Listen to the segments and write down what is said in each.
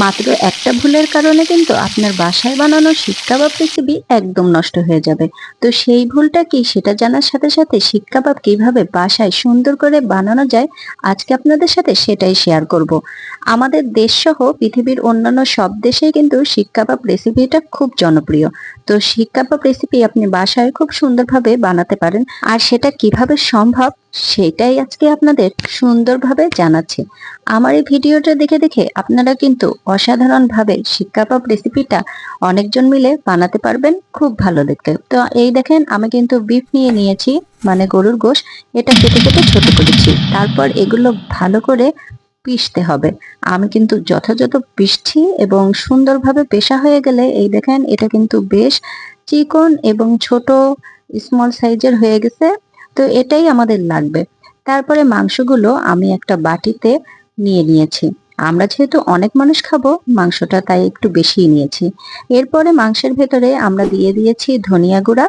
মাত্র একটা ভুলের কারণে কিন্তু আপনার বাসায় বানানো শিক কাবাব রেসিপি একদম নষ্ট হয়ে যাবে। তো সেই ভুলটা কি সেটা জানার সাথে সাথে শিক কাবাব কিভাবে বাসায় সুন্দর করে বানানো যায় আজকে আপনাদের সাথে সেটাই শেয়ার করব। আমাদের দেশ সহ পৃথিবীর অন্যান্য সব দেশেই কিন্তু শিক কাবাব রেসিপিটা খুব জনপ্রিয়। তো শিক কাবাব রেসিপি আপনি বাসায় খুব সুন্দরভাবে বানাতে পারেন, আর সেটা কিভাবে সম্ভব সেটাই আজকে আপনাদের সুন্দরভাবে জানাচ্ছি। আমার এই ভিডিওটা দেখে দেখে আপনারা কিন্তু অসাধারণভাবে শিক কাবাব রেসিপিটা অনেকজন মিলে বানাতে পারবেন, খুব ভালো দেখতে। তো এই দেখেন আমি কিন্তু বিফ নিয়ে নিয়েছি, মানে গরুর গোশত। এটা কেটে কেটে ছোট করেছি, তারপর এগুলো ভালো করে পিষতে হবে। আমি কিন্তু যথাযথ পিষছি এবং সুন্দরভাবে পেষা হয়ে গেলে এই দেখেন এটা কিন্তু বেশ চিকন এবং ছোট স্মল সাইজের হয়ে গেছে। তো এটাই আমাদের লাগবে। তারপরে মাংসগুলো আমি একটা বাটিতে নিয়ে নিয়েছি। আমরা যেহেতু অনেক মানুষ খাবো মাংসটা, তাই একটু বেশিই নিয়েছি। এরপরে মাংসের ভেতরে আমরা দিয়ে দিয়েছি ধনিয়া গুঁড়া।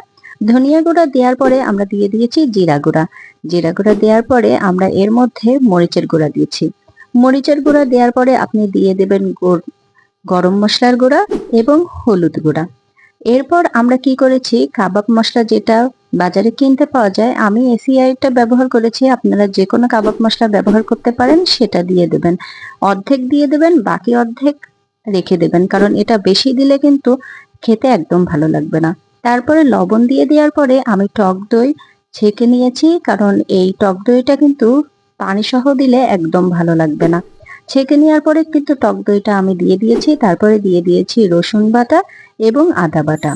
ধনিয়া গুঁড়া দেওয়ার পরে আমরা দিয়ে দিয়েছি জিরা গুঁড়া। জিরা গুঁড়া দেওয়ার পরে আমরা এর মধ্যে মরিচের গুঁড়া দিয়েছি। মরিচের গুঁড়া দেওয়ার পরে আপনি দিয়ে দেবেন গরম মশলার গুঁড়া এবং হলুদ গুঁড়া। এরপর আমরা কি করেছি, কাবাব মশলা যেটা বাজারে কিনতে পাওয়া যায়, আমি এসিআইটা ব্যবহার করেছি, আপনারা যে কোনো কাবাব মশলা ব্যবহার করতে পারেন, সেটা দিয়ে দেবেন। অর্ধেক দিয়ে দেবেন, বাকি অর্ধেক রেখে দেবেন, কারণ এটা বেশি দিলে কিন্তু খেতে একদম ভালো লাগবে না। তারপরে লবণ দিয়ে দেওয়ার পরে আমি টক দই ছেঁকে নিয়েছি, কারণ এই টক দইটা কিন্তু পানি সহ দিলে একদম ভালো লাগবে না। ছেঁকে নেওয়ার পরে কিন্তু টক দইটা আমি দিয়ে দিয়েছি, তারপরে দিয়ে দিয়েছি রসুন বাটা এবং আদা বাটা।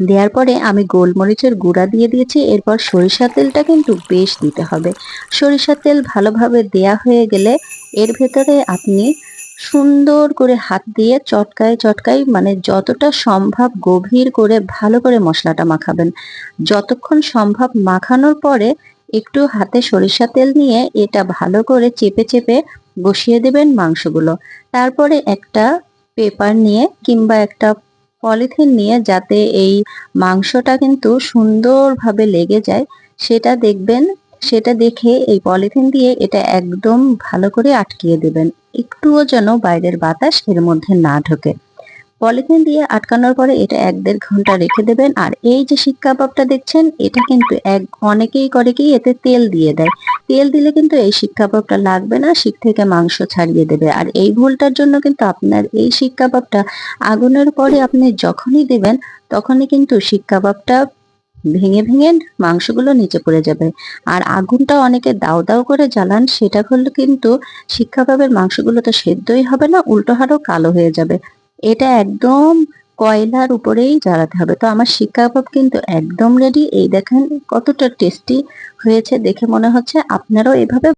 দেওয়ার পরে আমি গোলমরিচের গুঁড়া দিয়ে দিয়েছি। এরপর সরিষার তেলটা কিন্তু বেশ দিতে হবে। সরিষার তেল ভালোভাবে দেয়া হয়ে গেলে এর ভেতরে আপনি সুন্দর করে হাত দিয়ে চটকায় চটকায়, মানে যতটা সম্ভব গভীর করে ভালো করে মশলাটা মাখাবেন। যতক্ষণ সম্ভব মাখানোর পরে একটু হাতে সরিষা তেল নিয়ে এটা ভালো করে চেপে চেপে বসিয়ে দেবেন মাংসগুলো। তারপরে একটা পেপার নিয়ে কিংবা একটা পলিথিন নিয়ে, যাতে এই মাংসটা কিন্তু সুন্দরভাবে লেগে যায় সেটা দেখবেন। সেটা দেখে এই পলিথিন দিয়ে এটা একদম ভালো করে আটকিয়ে দেবেন, একটুও যেন বাইরের বাতাস এর মধ্যে না ঢোকে। পলিথিন দিয়ে আটকানোর পরে এটা 1-1.5 ঘন্টা রেখে দেবেন। আর এই যে শিক কাবাবটা দেখছেন, এটা কিন্তু অনেকেই করে কি এতে তেল দিয়ে দেয়। তেল দিলে কিন্তু এই শিক কাবাবটা লাগবে না, শিক থেকে মাংস ছাড়িয়ে দেবে। আর এই ভুলটার জন্য কিন্তু আপনার এই শিক কাবাবটা আগুনের পরে আপনি যখনই দেবেন তখনই কিন্তু শিক কাবাবটা ভেঙে ভেঙে মাংসগুলো নিচে পড়ে যাবে। আর আগুনটা অনেকে দাও দাও করে জ্বালান, সেটা করলে কিন্তু শিক কাবাবের মাংসগুলো তো সেদ্ধই হবে না, উল্টো আরো কালো হয়ে যাবে। এটা একদম কয়লার উপরেই জ্বালাতে হবে। তো আমার শিক কাবাব কিন্তু একদম রেডি। এই দেখেন কতটা টেস্টি হয়েছে, দেখে মনে হচ্ছে আপনারাও এভাবে